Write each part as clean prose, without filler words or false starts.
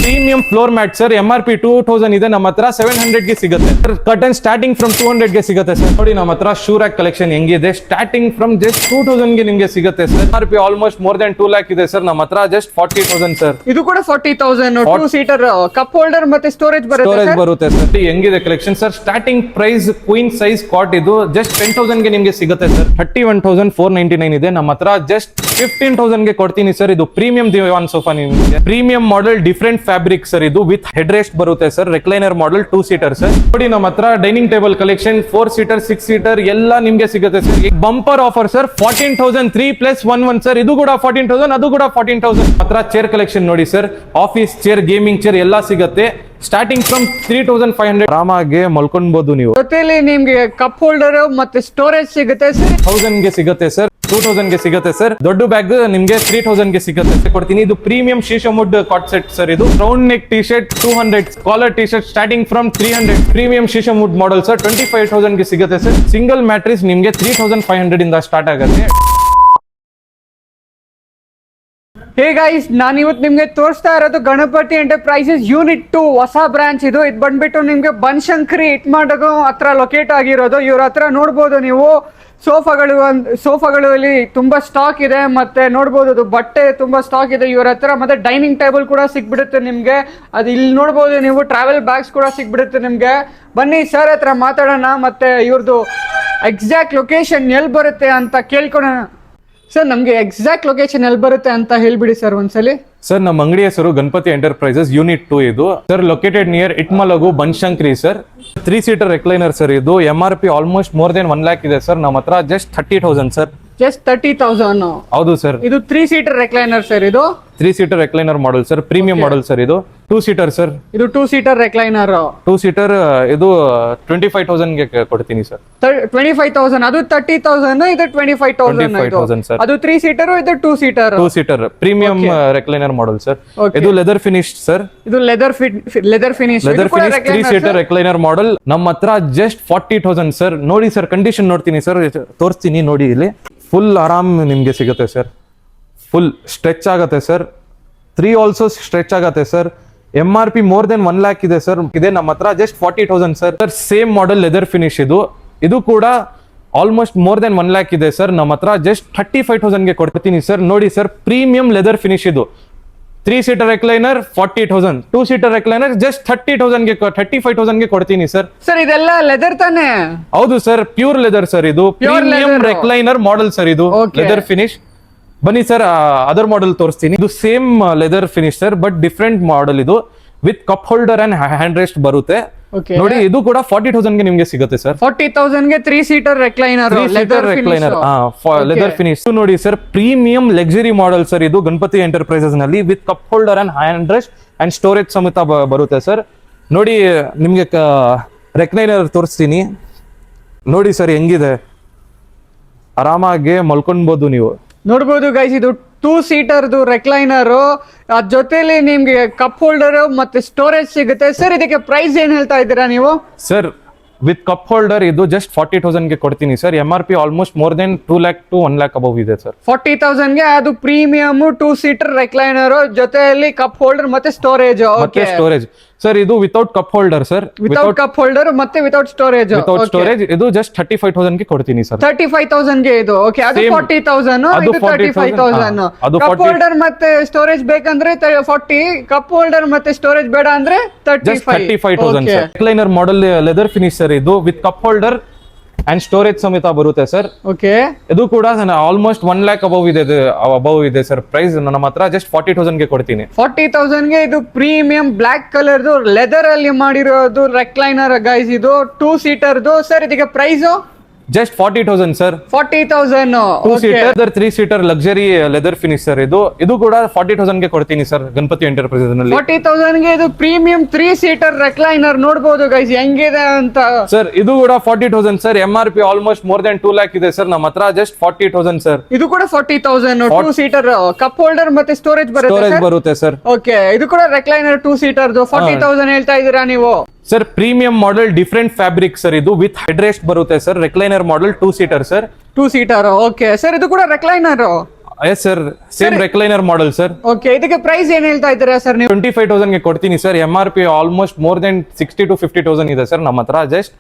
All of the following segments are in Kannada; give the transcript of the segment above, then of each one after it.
Premium floor mat sir MRP 2000 ಇದೆ, ನಮ್ಮ ಹತ್ರ 700 ಗೆ ಸಿಗುತ್ತೆ. ಕರ್ಟನ್ ಸ್ಟಾರ್ಟಿಂಗ್ ಫ್ರಮ್ 200 ಗೆ ಸಿಗುತ್ತೆ ಸರ್. ನೋಡಿ ನಮ್ಮ ಹತ್ರ ಶೂ ರ್ಯಾಕ್ ಕಲೆಕ್ಷನ್ ಹೆಂಗಿದೆ, ಸ್ಟಾರ್ಟಿಂಗ್ ಫ್ರಮ್ ಜಸ್ಟ್ 2000 ಗೆ ನಿಮಗೆ ಸಿಗುತ್ತೆ sir. MRP almost more than 2 lakh ಇದೆ ಸರ್, ನಮ್ಮ ಹತ್ರ ಜಸ್ಟ್ 40,000 ಸರ್. ಇದು ಕೂಡ 40,000 2 ಸೀಟರ್ ಕಪ್ ಹೋಲ್ಡರ್ ಮತ್ತೆ ಸ್ಟೋರೇಜ್ ಬರುತ್ತೆ ಸರ್. ಹೆಂಗಿದೆ collection sir, starting price queen size cot ಇದು ಜಸ್ಟ್ 10,000 ಗೆ ನಿಮಗೆ ಸಿಗುತ್ತೆ ಸರ್. 31,499 ಇದೆ, ನಮ್ಮ ಹತ್ರ ಜಸ್ಟ್ 15,000 ಗೆ ಕೊಡ್ತೀನಿ ಸರ್. ಇದು ಪ್ರೀಮಿಯಂ ದಿವಾನ್ ಸೋಫಾ ನಿಮಗೆ, premium model different fabric sir. ಇದು ವಿತ್ ಹೆಡ್ ರೆಸ್ಟ್ ಬರುತ್ತೆ sir, recliner model 2 seater sir. ನೋಡಿ ನಮ್ಮ ಹತ್ರ dining table collection 4 seater 6 seater ಎಲ್ಲ ನಿಮಗೆ ಸಿಗುತ್ತೆ sir. Bumper offer sir, 14,000 3+1 sir. ಇದು ಕೂಡ 14,000, ಅದು ಕೂಡ 14,000. ಹತ್ರ ಚೇರ್ ಕಲೆಕ್ಷನ್ ನೋಡಿ sir, office chair, gaming chair ಎಲ್ಲ ಸಿಗುತ್ತೆ. ಸ್ಟಾರ್ಟಿಂಗ್ ಫ್ರಮ್ 3,500 ಆರಾಮಾಗಿ ಮಲ್ಕೊಬಹುದು ನೀವು. ಜೊತೆಲಿ ನಿಮ್ಗೆ ಕಪ್ ಹೋಲ್ಡರ್ ಮತ್ತೆ ಸ್ಟೋರೇಜ್ ಸಿಗುತ್ತೆ ಸರ್. 1000 ಗೆ ಸಿಗುತ್ತೆ ಸರ್, 2,000 ಗೆ ಸಿಗುತ್ತೆ ಸರ್. ದೊಡ್ಡ ಬ್ಯಾಗ್ ನಿಮ್ಗೆ 3,000 ಗೆ ಸಿಗುತ್ತೆ ಕೊಡ್ತೀನಿ. ಇದು premium sheesham wood cot set sir. ಇದು round neck T shirt 200, collar T shirt starting from 300. Premium sheesham wood model sir, 25,000 ಗೆ ಸಿಗುತ್ತೆ ಸರ್. ಸಿಂಗಲ್ ಮ್ಯಾಟ್ರಿಸ್ ನಿಮ್ಗೆ 3,500 ಇಂದ ಸ್ಟಾರ್ಟ್ ಆಗುತ್ತೆ. ಹೇ ಗೈಸ್, ನಾನು ಇವತ್ತು ನಿಮ್ಗೆ ತೋರಿಸ್ತಾ ಇರೋದು ಗಣಪತಿ ಎಂಟರ್ಪ್ರೈಸಸ್ ಯೂನಿಟ್ 2 ಹೊಸ ಬ್ರಾಂಚ್ ಇದು. ಇದು ಬಂದ್ಬಿಟ್ಟು ನಿಮ್ಗೆ ಬನಶಂಕರಿ ಇಟ್ಮಾಡಗೋ ಹತ್ರ ಲೊಕೇಟ್ ಆಗಿರೋದು. ಇವ್ರ ಹತ್ರ ನೋಡ್ಬೋದು ನೀವು ಸೋಫಾಗಳು ಅಲ್ಲಿ ತುಂಬಾ ಸ್ಟಾಕ್ ಇದೆ, ಮತ್ತೆ ನೋಡ್ಬೋದು ಅದು ಬಟ್ಟೆ ತುಂಬಾ ಸ್ಟಾಕ್ ಇದೆ ಇವ್ರ ಹತ್ರ. ಮತ್ತೆ ಡೈನಿಂಗ್ ಟೇಬಲ್ ಕೂಡ ಸಿಗ್ಬಿಡುತ್ತೆ ನಿಮ್ಗೆ. ಅದು ಇಲ್ಲಿ ನೋಡ್ಬೋದು ನೀವು, ಟ್ರಾವೆಲ್ ಬ್ಯಾಗ್ಸ್ ಕೂಡ ಸಿಗ್ಬಿಡುತ್ತೆ ನಿಮ್ಗೆ. ಬನ್ನಿ ಸರ್ ಹತ್ರ ಮಾತಾಡೋಣ, ಮತ್ತೆ ಇವ್ರದ್ದು ಎಕ್ಸಾಕ್ಟ್ ಲೊಕೇಶನ್ ಎಲ್ಲಿ ಬರುತ್ತೆ ಅಂತ ಕೇಳ್ಕೊಳೋಣ. ಸರ್ ನಮ್ಗೆ ಎಕ್ಸಾಕ್ಟ್ ಲೊಕೇಶನ್ ಎಲ್ಲಿ ಬರುತ್ತೆ ಅಂತ ಹೇಳ್ಬಿಡಿ ಸರ್ ಒಂದ್ಸಲಿ. ಸರ್ ನಮ್ಮ ಅಂಗಡಿ ಹೆಸರು ಗಣಪತಿ ಎಂಟರ್ಪ್ರೈಸಸ್ ಯೂನಿಟ್ 2 ಇದು ಸರ್, ಲೊಕೇಟೆಡ್ ನಿಯರ್ ಇಟ್ಮಲಗು Banashankari sir. 3 seater recliner sir. ಇದು MRP almost more than 1 lakh ಇದೆ ಸರ್, ನಮ್ಮ ಹತ್ರ ಜಸ್ಟ್ 30,000 ಸರ್. ಜಸ್ಟ್ 30,000. ಹೌದು ಸರ್. ಇದು 3 ಸೀಟರ್ ರೆಕ್ಲೈನರ್ ಸರ್. ಇದು 3 seater recliner model sir, premium model sir. ಇದು 2 ಸೀಟರ್ ಸರ್. ಇದು 2 ಸೀಟರ್ ರೆಕ್ಲೈನರ್ 2 ಸೀಟರ್. ಇದು 25,000 ಗೆ ಕೊಡ್ತೀನಿ ಸರ್. 25,000. ಅದು 30,000, ಇದು 25,000 ಸರ್. ಅದು 3 ಸೀಟರ್, ಇದು 2 seater. 2 seater premium recliner model sir. ಇದು ಲೆದರ್ ಫಿನಿಶ್ ಸರ್. ಇದು leather finish 3 seater recliner model ನಮ್ಮ ಹತ್ರ ಜಸ್ಟ್ 40,000 ಸರ್. ನೋಡಿ ಸರ್, ಕಂಡೀಷನ್ ನೋಡ್ತೀನಿ ಸರ್, ತೋರಿಸ್ತೀನಿ ನೋಡಿ. ಇಲ್ಲಿ ಫುಲ್ ಆರಾಮ್ ನಿಮ್ಗೆ ಸಿಗುತ್ತೆ ಸರ್. ಫುಲ್ ಸ್ಟ್ರೆಚ್ ಆಗುತ್ತೆ ಸರ್. 3 ಆಲ್ಸೋ ಸ್ಟ್ರೆಚ್ ಆಗುತ್ತೆ sir. MRP more than 1 lakh ಇದೆ ಸರ್. ಇದೆ ನಮ್ಮ ಹತ್ರ just 40,000 sir. Same model leather finish ಇದು ಕೂಡ ಆಲ್ಮೋಸ್ಟ್ ಮೋರ್ ದೆನ್ 1 lakh ಇದೆ ಸರ್. ನಮ್ಮ ಹತ್ರ ಜಸ್ಟ್ 35,000 ಗೆ ಕೊಡ್ತೀನಿ ಸರ್. ನೋಡಿ ಸರ್, ಪ್ರೀಮಿಯಂ ಲೆದರ್ ಫಿನಿಶ್ ಇದು. 3 seater recliner 40,000, 2 seater recliner just 30,000 ಗೆ 35,000 ಗೆ ಕೊಡ್ತೀನಿ ಸರ್. ಸರ್ ಇದೆಲ್ಲ ಲೆದರ್ ತಾನೆ? ಹೌದು ಸರ್, ಪ್ಯೂರ್ ಲೆದರ್ ಸರ್. ಇದು ಪ್ರೀಮಿಯಂ ರೆಕ್ಲೈನರ್ ಮಾಡೆಲ್ ಸರ್. ಇದು ಲೆದರ್ ಫಿನಿಶ್. ಬನ್ನಿ ಸರ್, ಅದರ್ ಮಾಡೆಲ್ ತೋರಿಸ್ತೀನಿ. ಇದು same leather finish sir, but different model. ಇದು with cup holder and hand rest ಬರುತ್ತೆ ನೋಡಿ. ಇದು ಕೂಡ 40,000 ಗೆ ನಿಮ್ಗೆ ಸಿಗುತ್ತೆ ಸರ್. 40,000 ಗೆ 3 ಸೀಟರ್ ರೆಕ್ಲೈನರ್ ಲೆದರ್ ಫಿನಿಶ್ ನೋಡಿ sir. Premium luxury model sir. ಇದು ಗಣಪತಿ ಎಂಟರ್ಪ್ರೈಸಸ್ ನಲ್ಲಿ with cup holder and hand rest and storage ಸಮೇತ ಬರುತ್ತೆ ಸರ್. ನೋಡಿ ನಿಮ್ಗೆ ರೆಕ್ಲೈನರ್ ತೋರಿಸ್ತೀನಿ ನೋಡಿ ಸರ್, ಹೆಂಗಿದೆ ಆರಾಮಾಗಿ ಮಲ್ಕೊಳ್ಬಹುದು ನೀವು. ನೋಡ್ಬೋದು ಗೈಸ್, ಇದು 2 ಸೀಟರ್ದು ರೆಕ್ಲೈನರ್. ಅದ್ ಜೊತೆಲಿ ನಿಮ್ಗೆ ಕಪ್ ಹೋಲ್ಡರ್ ಮತ್ತೆ ಸ್ಟೋರೇಜ್ ಸಿಗುತ್ತೆ ಸರ್. ಇದಕ್ಕೆ ಪ್ರೈಸ್ ಏನ್ ಹೇಳ್ತಾ ಇದ್ದೀರಾ ನೀವು? ಸರ್ ವಿತ್ ಕಪ್ ಹೋಲ್ಡರ್ ಇದು ಜಸ್ಟ್ 40,000 ಗೆ ಕೊಡ್ತೀನಿ sir. MRP almost more than 2 lakh to 1 lakh above ಇದೆ ಸರ್. 40,000 ಗೆ ಅದು ಪ್ರೀಮಿಯಂ 2 ಸೀಟರ್ ರೆಕ್ಲೈನರ್ ಜೊತೆಯಲ್ಲಿ ಕಪ್ ಹೋಲ್ಡರ್ ಮತ್ತೆ ಸ್ಟೋರೇಜ್. Storage sir. ಇದು without cup holder sir. Without cup holder ಮತ್ತೆ ವಿತೌಟ್ ಸ್ಟೋರೇಜ್. ಇದು ಜಸ್ಟ್ 35,000 ಗೆ ಕೊಡ್ತೀನಿ ಸರ್. 35,000 ಗೆ ಇದು. ಓಕೆ, ಅದು 40,000, ಇದು 35,000. ಕಪ್ ಹೋಲ್ಡರ್ ಮತ್ತೆ ಸ್ಟೋರೇಜ್ ಬೇಕಂದ್ರೆ 40, ಕಪ್ ಹೋಲ್ಡರ್ ಮತ್ತೆ ಸ್ಟೋರೇಜ್ ಬೇಡ ಅಂದ್ರೆ 35,000 sir. Recliner model leather finish sir. ಇದು with cup holder and storage ಸಮೇತ ಬರುತ್ತೆ ಸರ್. ಓಕೆ, ಇದು ಕೂಡ ಆಲ್ಮೋಸ್ಟ್ 1 lakh ಅಬೌವ್ ಇದೆ ಸರ್. ಪ್ರೈಸ್ ನಮ್ಮ ಹತ್ರ ಜಸ್ಟ್ 40,000 ಗೆ ಕೊಡ್ತೀನಿ. 40,000 ಗೆ ಇದು ಪ್ರೀಮಿಯಂ ಬ್ಲಾಕ್ ಕಲರ್ ಲೆದರ್ ಅಲ್ಲಿ ಮಾಡಿರೋದು ರೆಕ್ಲೈನರ್ ಗೈಸ್. ಇದು 2 ಸೀಟರ್ದು ಸರ್. ಇದಕ್ಕೆ price just 40,000 sir. 40,000 2 seater 3 seater luxury leather finish sir. ಇದು ಕೂಡ 40,000 ಗೆ ಕೊಡ್ತೀನಿ ಸರ್ ಗಣಪತಿ ಎಂಟರ್ಪ್ರೈಸಸ್ ನಲ್ಲಿ. 40,000 ಗೆ ಇದು ಪ್ರೀಮಿಯಂ 3 ಸೀಟರ್ ರೆಕ್ಲೈನರ್ ನೋಡಬಹುದು ಗೈಸ್ ಹೆಂಗಿದೆ ಅಂತ ಸರ್. ಇದು ಕೂಡ 40,000 sir. MRP almost more than 2 lakh ಇದೆ ಸರ್. ನಮ್ಮ ಹತ್ರ ಜಸ್ಟ್ 40,000 ಸರ್. ಇದು ಕೂಡ 40,000 2 ಸೀಟರ್ ಕಪ್ ಹೋಲ್ಡರ್ ಮತ್ತೆ ಸ್ಟೋರೇಜ್ ಬರುತ್ತೆ ಸರ್. ಓಕೆ, ಇದು ಕೂಡ ರೆಕ್ಲೈನರ್ 2 ಸೀಟರ್ದು 40,000 ಹೇಳ್ತಾ ಇದೀರಾ ನೀವು sir. Premium model different fabric sir. ಇದು ವಿತ್ ಹೆಡ್ ರೆಸ್ಟ್ ಬರುತ್ತೆ sir. Recliner model 2 seater sir. 2 seater. Okay sir, ಇದು ಕೂಡ recliner. Yes sir, same recliner model sir. Okay, ಇದಕ್ಕೆ ಪ್ರೈಸ್ ಏನ್ ಹೇಳ್ತಾ ಇದ್ದೀರಾ ಸರ್ ನೀವು? 25,000 ಗೆ ಕೊಡ್ತೀನಿ sir. MRP almost more then 60 to 50,000 ಇದೆ ಸರ್ ನಮ್ಮ ಹತ್ರ. ಜಸ್ಟ್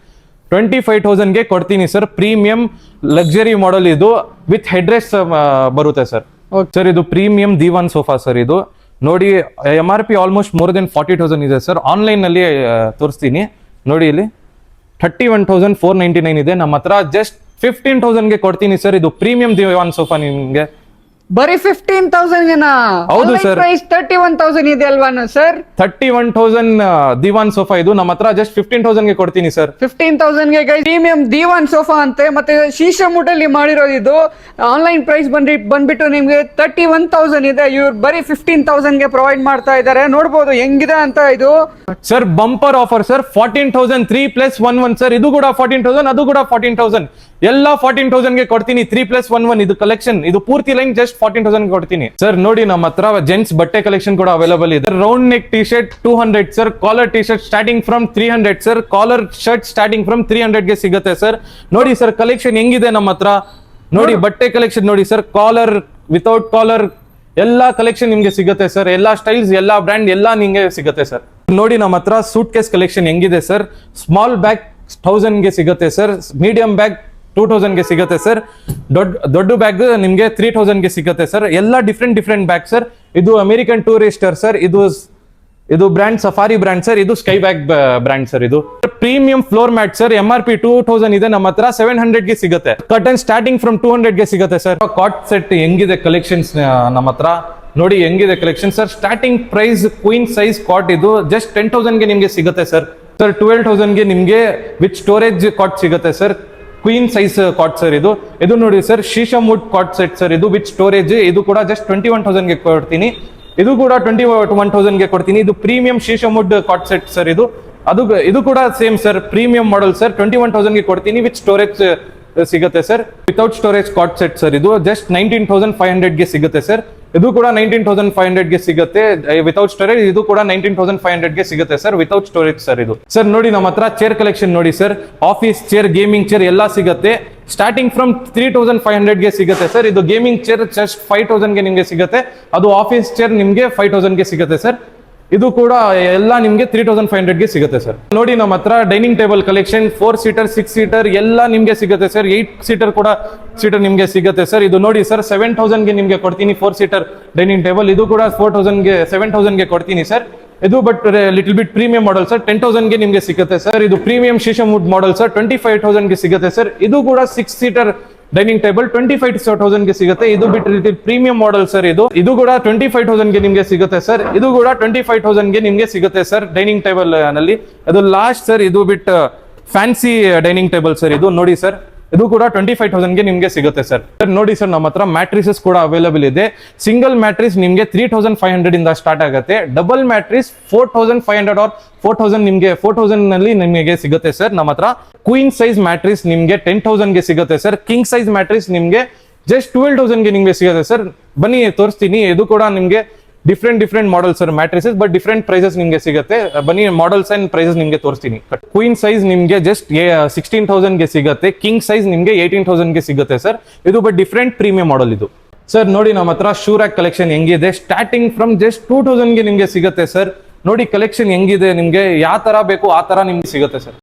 25,000 ಗೆ ಕೊಡ್ತೀನಿ ಸರ್. ಪ್ರೀಮಿಯಂ ಲಕ್ಸರಿ ಮಾಡೆಲ್ ಇದು ವಿತ್ ಹೆಡ್ರೆಸ್ಟ್ ಬರುತ್ತೆ ಸರ್. ಸರ್ ಇದು ಪ್ರೀಮಿಯಂ ದಿವಾನ್ ಸೋಫಾ ಸರ್. ಇದು ನೋಡಿ MRP ಆಲ್ಮೋಸ್ಟ್ ಮೋರ್ ದೆನ್ 40,000 ಇದೆ ಸರ್. ಆನ್ಲೈನ್ ನಲ್ಲಿ ತೋರಿಸ್ತೀನಿ ನೋಡಿ, ಇಲ್ಲಿ 31,499 ಇದೆ ನಮ್ಮ ಹತ್ರ. ಜಸ್ಟ್ 15,000 ಗೆ ಕೊಡ್ತೀನಿ ಸರ್. ಇದು ಪ್ರೀಮಿಯಂ ದಿವಾನ್ ಸೋಫಾ ನಿಮ್ಗೆ ಬರೀ 15,000 ಗೆನಾ? ಹೌದು ಸರ್. ಪ್ರೈಸ್ 31,000 ಇದೆ ಅಲ್ವಾ ಸರ್? 31,000 ದಿವಾನ್ ಸೋಫಾ ಇದು ನಮ್ಮ ಹತ್ರ ಜಸ್ಟ್ 15,000 ಗೆ ಕೊಡ್ತೀನಿ ಸರ್. 15,000 ಗೆ ಪ್ರೀಮಿಯಂ ದಿವಾನ್ ಸೋಫಾ ಅಂತೆ, ಮತ್ತೆ ಶೀಶಮುಡ್ ಅಲ್ಲಿ ಮಾಡಿರೋದು ಇದು. ಆನ್ಲೈನ್ ಪ್ರೈಸ್ ಬಂದ್ಬಿಟ್ಟು ನಿಮ್ಗೆ 31,000 ಇದೆ. ಇವ್ರು ಬರೀ 15,000 ಗೆ ಪ್ರೊವೈಡ್ ಮಾಡ್ತಾ ಇದ್ದಾರೆ. ನೋಡ್ಬೋದು ಹೆಂಗಿದೆ ಅಂತ ಇದು. Sir bumper offer sir. 14,000 3+11 sir. ಇದು ಕೂಡ 14,000, ಅದು ಕೂಡ 14,000. ಎಲ್ಲ 14,000 ಗೆ ಕೊಡ್ತೀನಿ. 3+11 ಇದು ಕಲೆಕ್ಷನ್. ಇದು ಪೂರ್ತಿ ಲೈನ್ ಜಸ್ಟ್ 14,000 ಗೆ ಕೊಡ್ತೀನಿ ಸರ್. ನೋಡಿ ನಮ್ಮ ಹತ್ರ ಜೆಂಟ್ಸ್ ಬಟ್ಟೆ ಕಲೆಕ್ಷನ್ ಕೂಡ ಅವೈಲೇಬಲ್ ಇದೆ. Round neck T shirt 200 sir. Collar T shirt starting from 300 sir. Collar shirt starting from 300 ಗೆ ಸಿಗುತ್ತೆ ಸರ್. ನೋಡಿ ಸರ್ ಕಲೆಕ್ಷನ್ ಹೆಂಗಿದೆ ನಮ್ಮ ಹತ್ರ. ನೋಡಿ ಬಟ್ಟೆ ಕಲೆಕ್ಷನ್ ನೋಡಿ ಸರ್. ಕಾಲರ್, ವಿತೌಟ್ ಕಾಲರ್ ಎಲ್ಲಾ ಕಲೆಕ್ಷನ್ ನಿಮ್ಗೆ ಸಿಗುತ್ತೆ ಸರ್. ಎಲ್ಲಾ ಸ್ಟೈಲ್ಸ್, ಎಲ್ಲಾ ಬ್ರ್ಯಾಂಡ್ ಎಲ್ಲ ನಿಮ್ಗೆ ಸಿಗುತ್ತೆ ಸರ್. ನೋಡಿ ನಮ್ಮ ಹತ್ರ ಸೂಟ್ ಕೇಸ್ ಕಲೆಕ್ಷನ್ ಹೆಂಗಿದೆ ಸರ್. ಸ್ಮಾಲ್ ಬ್ಯಾಗ್ 1000 ಗೆ ಸಿಗುತ್ತೆ ಸರ್. ಮೀಡಿಯಂ ಬ್ಯಾಗ್ 2,000 ಗೆ ಸಿಗುತ್ತೆ ಸರ್. ದೊಡ್ಡ ಬ್ಯಾಗ್ ನಿಮ್ಗೆ 3,000 ಗೆ ಸಿಗುತ್ತೆ ಸರ್. ಎಲ್ಲ ಡಿಫ್ರೆಂಟ್ ಬ್ಯಾಗ್ ಸರ್. ಇದು ಅಮೆರಿಕನ್ ಟೂರಿಸ್ಟರ್ ಸರ್. ಇದು ಬ್ರ್ಯಾಂಡ್ ಸಫಾರಿ ಬ್ರ್ಯಾಂಡ್ ಸರ್. ಇದು ಸ್ಕೈ ಬ್ಯಾಗ್ ಬ್ರ್ಯಾಂಡ್ ಸರ್. ಇದು premium floor mat sir. MRP 2,000 ಇದೆ ನಮ್ಮ ಹತ್ರ. 700 ಗೆ ಸಿಗುತ್ತೆ. ಕರ್ಟನ್ ಸ್ಟಾರ್ಟಿಂಗ್ ಫ್ರಮ್ 200 ಗೆ ಸಿಗುತ್ತೆ ಸರ್. ಕಾಟ್ ಸೆಟ್ ಹೆಂಗಿದೆ ಕಲೆಕ್ಷನ್ಸ್ ನಮ್ಮ ಹತ್ರ ನೋಡಿ, ಹೆಂಗಿದೆ collection sir. Starting price queen size cot ಇದು ಜಸ್ಟ್ 10,000 ಗೆ ನಿಮ್ಗೆ ಸಿಗುತ್ತೆ ಸರ್. 12,000 ಗೆ ನಿಮ್ಗೆ ವಿತ್ ಸ್ಟೋರೇಜ್ ಕಾಟ್ ಸಿಗುತ್ತೆ sir. Queen size cot sir. ಇದು ನೋಡಿ sir, sheesham wood cot set sir. ಇದು ವಿತ್ ಸ್ಟೋರೇಜ್. ಇದು ಕೂಡ ಜಸ್ಟ್ 21,000 ಗೆ ಕೊಡ್ತೀನಿ. ಇದು ಕೂಡ 21,000 ಗೆ ಕೊಡ್ತೀನಿ. ಇದು premium sheesham wood cot set sir. ಇದು ಕೂಡ same sir, premium model sir. 21,000 ಗೆ ಕೊಡ್ತೀನಿ. ವಿತ್ ಸ್ಟೋರೇಜ್ ಸಿಗುತ್ತೆ ಸರ್. ವಿತೌಟ್ ಸ್ಟೋರೇಜ್ ಕಾಟ್ ಸೆಟ್ ಸರ್. ಇದು ಜಸ್ಟ್ 19,500 ಗೆ ಸಿಗುತ್ತೆ ಸರ್. ಇದು ಕೂಡ 19,500 ಗೆ ಸಿಗುತ್ತೆ ವಿತೌಟ್ ಸ್ಟೋರೇಜ್. ಇದು ಕೂಡ 19,500 ಗೆ ಸಿಗುತ್ತೆ ಸರ್ ವಿತೌಟ್ ಸ್ಟೋರೇಜ್ ಸರ್. ಇದು ಸರ್ ನೋಡಿ ನಮ್ಮ ಹತ್ರ ಚೇರ್ ಕಲೆಕ್ಷನ್ ನೋಡಿ sir. Office chair, gaming chair ಎಲ್ಲ ಸಿಗುತ್ತೆ. ಸ್ಟಾರ್ಟಿಂಗ್ ಫ್ರಮ್ 3,500 ಗೆ ಸಿಗುತ್ತೆ ಸರ್. ಇದು ಗೇಮಿಂಗ್ ಚೇರ್ ಜಸ್ಟ್ 5,000 ಗೆ ನಿಮ್ಗೆ ಸಿಗುತ್ತೆ. ಅದು ಆಫೀಸ್ ಚೇರ್ ನಿಮ್ಗೆ 5,000 ಗೆ ಸಿಗುತ್ತೆ ಸರ್. ಇದು ಕೂಡ ಎಲ್ಲ ನಿಮ್ಗೆ 3,500 ಗೆ ಸಿಗುತ್ತೆ ಸರ್. ನೋಡಿ ನಮ್ಮ ಹತ್ರ dining table collection 4 seater 6 seater ಎಲ್ಲ ನಿಮ್ಗೆ ಸಿಗುತ್ತೆ ಸರ್. 8 ಸೀಟರ್ ಕೂಡ ಸೀಟರ್ ನಿಮ್ಗೆ ಸಿಗುತ್ತೆ ಸರ್. ಇದು ನೋಡಿ ಸರ್ 7,000 ಗೆ ನಿಮ್ಗೆ ಕೊಡ್ತೀನಿ 4 ಸೀಟರ್ ಡೈನಿಂಗ್ ಟೇಬಲ್. ಇದು ಕೂಡ 7,000 ಗೆ ಕೊಡ್ತೀನಿ ಸರ್. ಇದು but little bit premium model sir. 10,000 ಗೆ ನಿಮ್ಗೆ ಸಿಗುತ್ತೆ ಸರ್. ಇದು ಪ್ರೀಮಿಯಂ ಶೀಶಮುಡ್ ಮಾಡೆಲ್ ಸರ್. 25,000 ಗೆ ಸಿಗುತ್ತೆ ಸರ್. ಇದು ಕೂಡ 6 ಸೀಟರ್ ಡೈನಿಂಗ್ ಟೇಬಲ್ 25,000 ಗೆ ಸಿಗುತ್ತೆ. ಇದು ಬಿಟ್ಟು ಪ್ರೀಮಿಯಂ ಮಾಡೆಲ್ ಸರ್. ಇದು ಕೂಡ 25,000 ಗೆ ನಿಮ್ಗೆ ಸಿಗುತ್ತೆ ಸರ್. ಇದು ಕೂಡ 25,000 ಗೆ ನಿಮ್ಗೆ ಸಿಗುತ್ತೆ ಸರ್ ಡೈನಿಂಗ್ ಟೇಬಲ್ ನಲ್ಲಿ. ಅದು ಲಾಸ್ಟ್ ಸರ್. ಇದು ಬಿಟ್ಟು ಫ್ಯಾನ್ಸಿ ಡೈನಿಂಗ್ ಟೇಬಲ್ ಸರ್. ಇದು ನೋಡಿ ಸರ್. ಇದು ಕೂಡ 25,000 ಗೆ ನಿಮ್ಗೆ ಸಿಗುತ್ತೆ ಸರ್. ನೋಡಿ ಸರ್ ನಮ್ಮ ಹತ್ರ ಮ್ಯಾಟ್ರಿಸಸ್ ಕೂಡ ಅವೈಲೇಬಲ್ ಇದೆ. ಸಿಂಗಲ್ ಮ್ಯಾಟ್ರಿಸ್ ನಿಮ್ಗೆ 3,500 ಇಂದ ಸ್ಟಾರ್ಟ್ ಆಗುತ್ತೆ. ಡಬಲ್ ಮ್ಯಾಟ್ರಿಸ್ 4,500 ಆರ್ 4,000 ನಿಮ್ಗೆ 4,000 ನಲ್ಲಿ ನಿಮಗೆ ಸಿಗುತ್ತೆ ಸರ್ ನಮ್ಮ ಹತ್ರ. ಕ್ವೀನ್ ಸೈಜ್ ಮ್ಯಾಟ್ರಿಸ್ ನಿಮ್ಗೆ 10,000 ಗೆ ಸಿಗುತ್ತೆ ಸರ್. ಕಿಂಗ್ ಸೈಜ್ ಮ್ಯಾಟ್ರಿಸ್ ನಿಮ್ಗೆ ಜಸ್ಟ್ 12,000 ಗೆ ನಿಮ್ಗೆ ಸಿಗುತ್ತೆ ಸರ್. ಬನ್ನಿ ತೋರಿಸ್ತೀನಿ. ಇದು ಕೂಡ ನಿಮ್ಗೆ different models sir mattresses, but different prices ನಿಮ್ಗೆ ಸಿಗುತ್ತೆ. ಬನ್ನಿ ಮಾಡೆಲ್ಸ್ ಅಂಡ್ ಪ್ರೈಸಸ್ ನಿಮ್ಗೆ ತೋರಿಸ್ತೀನಿ. ಕ್ವೀನ್ ಸೈಜ್ ನಿಮ್ಗೆ ಜಸ್ಟ್ 16,000 ಗೆ ಸಿಗುತ್ತೆ. ಕಿಂಗ್ ಸೈಜ್ ನಿಮ್ಗೆ 18,000 ಗೆ ಸಿಗುತ್ತೆ ಸರ್. ಇದು ಬಟ್ ಡಿಫ್ರೆಂಟ್ ಪ್ರೀಮಿಯಂ ಮಾಡೆಲ್ ಇದು ಸರ್. ನೋಡಿ ನಮ್ಮ ಹತ್ರ ಶೂ ರ್ಯಾಕ್ ಕಲೆಕ್ಷನ್ ಹೆಂಗಿದೆ. ಸ್ಟಾರ್ಟಿಂಗ್ ಫ್ರಮ್ ಜಸ್ಟ್ 2,000 ಗೆ ನಿಮ್ಗೆ ಸಿಗುತ್ತೆ ಸರ್. ನೋಡಿ ಕಲೆಕ್ಷನ್ ಹೆಂಗಿದೆ. ನಿಮ್ಗೆ ಯಾವ ತರ ಬೇಕು ಆ ತರ ನಿಮ್ಗೆ ಸಿಗುತ್ತೆ ಸರ್.